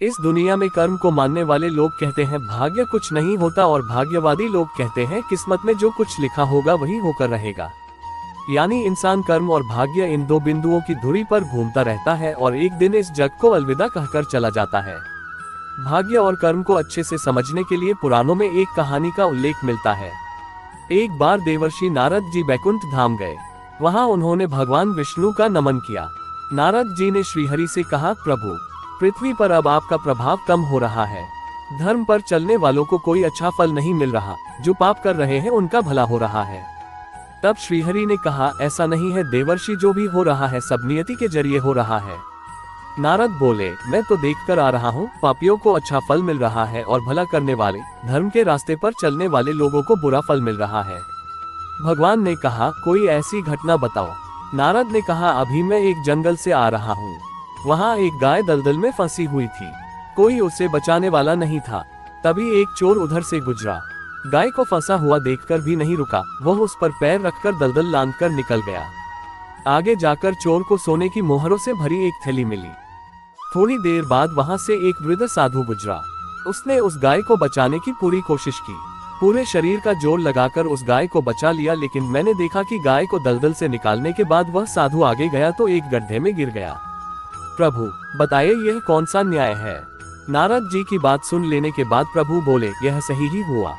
इस दुनिया में कर्म को मानने वाले लोग कहते हैं भाग्य कुछ नहीं होता, और भाग्यवादी लोग कहते हैं किस्मत में जो कुछ लिखा होगा वही होकर रहेगा। यानी इंसान कर्म और भाग्य इन दो बिंदुओं की धुरी पर घूमता रहता है और एक दिन इस जग को अलविदा कहकर चला जाता है। भाग्य और कर्म को अच्छे से समझने के लिए पुराणों में एक कहानी का उल्लेख मिलता है। एक बार देवर्षि नारद जी बैकुंठ धाम गए। वहां उन्होंने भगवान विष्णु का नमन किया। नारद जी ने श्रीहरि से कहा, प्रभु, पृथ्वी पर अब आपका प्रभाव कम हो रहा है। धर्म पर चलने वालों को कोई अच्छा फल नहीं मिल रहा, जो पाप कर रहे हैं उनका भला हो रहा है। तब श्रीहरि ने कहा, ऐसा नहीं है देवर्षि, जो भी हो रहा है सब नियति के जरिए हो रहा है। नारद बोले, मैं तो देखकर आ रहा हूँ, पापियों को अच्छा फल मिल रहा है और भला करने वाले, धर्म के रास्ते पर चलने वाले लोगों को बुरा फल मिल रहा है। भगवान ने कहा, कोई ऐसी घटना बताओ। नारद ने कहा, अभी मैं एक जंगल से आ रहा हूँ। वहाँ एक गाय दलदल में फंसी हुई थी। कोई उसे बचाने वाला नहीं था। तभी एक चोर उधर से गुजरा। गाय को फंसा हुआ देखकर भी नहीं रुका, वह उस पर पैर रखकर दलदल लांघकर निकल गया। आगे जाकर चोर को सोने की मोहरों से भरी एक थैली मिली। थोड़ी देर बाद वहां से एक वृद्ध साधु गुजरा। उसने उस गाय को बचाने की पूरी कोशिश की। पूरे शरीर का जोर लगाकर उस गाय को बचा लिया, लेकिन मैंने देखा कि गाय को दलदल से निकालने के बाद वह साधु आगे गया तो एक गड्ढे में गिर गया। प्रभु, बताइए यह कौन सा न्याय है। नारद जी की बात सुन लेने के बाद प्रभु बोले, यह सही ही हुआ।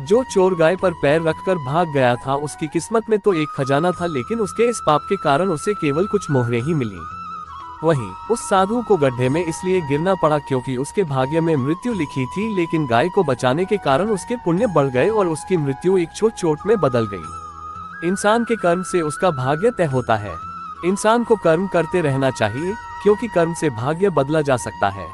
जो चोर गाय पर पैर रखकर भाग गया था, उसकी किस्मत में तो एक खजाना था, लेकिन उसके इस पाप के कारण उसे केवल कुछ मोहरें ही मिली। वहीं उस साधु को गड्ढे में इसलिए गिरना पड़ा क्योंकि उसके भाग्य में मृत्यु लिखी थी, लेकिन गाय को बचाने के कारण उसके पुण्य बढ़ गए और उसकी मृत्यु एक छोट चोट में बदल गई। इंसान के कर्म से उसका भाग्य तय होता है। इंसान को कर्म करते रहना चाहिए, क्योंकि कर्म से भाग्य बदला जा सकता है।